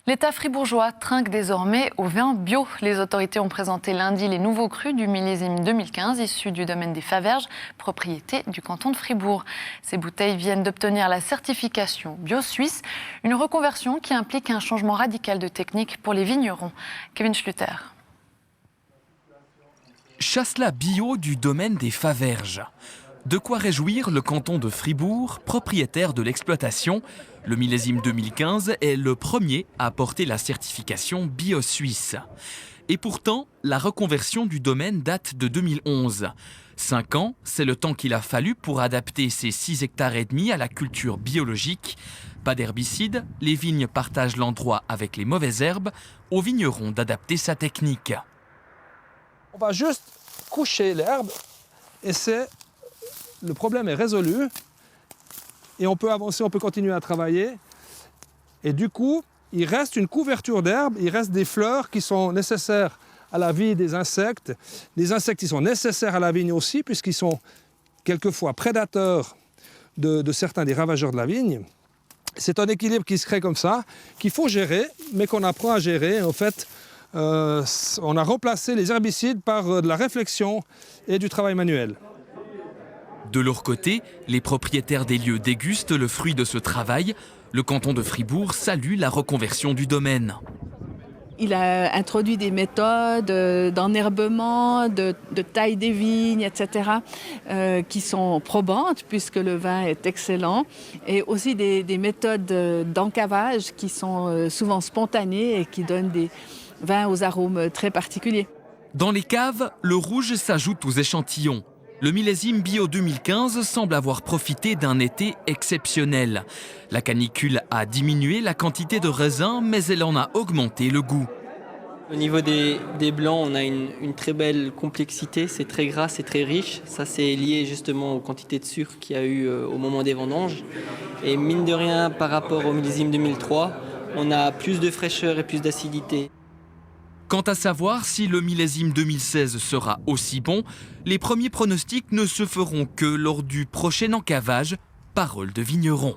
L'État fribourgeois trinque désormais au vin bio. Les autorités ont présenté lundi les nouveaux crus du millésime 2015 issus du domaine des Faverges, propriété du canton de Fribourg. Ces bouteilles viennent d'obtenir la certification bio suisse, une reconversion qui implique un changement radical de technique pour les vignerons. Kevin Schluter. Chasselas bio du domaine des Faverges. De quoi réjouir le canton de Fribourg, propriétaire de l'exploitation. Le millésime 2015 est le premier à porter la certification bio suisse. Et pourtant, la reconversion du domaine date de 2011. 5 ans, c'est le temps qu'il a fallu pour adapter ces 6,5 hectares à la culture biologique. Pas d'herbicides, les vignes partagent l'endroit avec les mauvaises herbes, aux vignerons d'adapter sa technique. On va juste coucher l'herbe et le problème est résolu et on peut avancer, on peut continuer à travailler. Et du coup, il reste une couverture d'herbe, il reste des fleurs qui sont nécessaires à la vie des insectes qui sont nécessaires à la vigne aussi, puisqu'ils sont quelquefois prédateurs de certains des ravageurs de la vigne. C'est un équilibre qui se crée comme ça, qu'il faut gérer, mais qu'on apprend à gérer. En fait, on a remplacé les herbicides par de la réflexion et du travail manuel. De leur côté, les propriétaires des lieux dégustent le fruit de ce travail. Le canton de Fribourg salue la reconversion du domaine. Il a introduit des méthodes d'enherbement, de taille des vignes, etc., qui sont probantes puisque le vin est excellent, et aussi des méthodes d'encavage qui sont souvent spontanées et qui donnent des vins aux arômes très particuliers. Dans les caves, le rouge s'ajoute aux échantillons. Le millésime bio 2015 semble avoir profité d'un été exceptionnel. La canicule a diminué la quantité de raisins, mais elle en a augmenté le goût. Au niveau des blancs, on a une très belle complexité, c'est très gras, c'est très riche. Ça, c'est lié justement aux quantités de sucre qu'il y a eu au moment des vendanges. Et mine de rien, par rapport au millésime 2003, on a plus de fraîcheur et plus d'acidité. Quant à savoir si le millésime 2016 sera aussi bon, les premiers pronostics ne se feront que lors du prochain encavage. Parole de vigneron.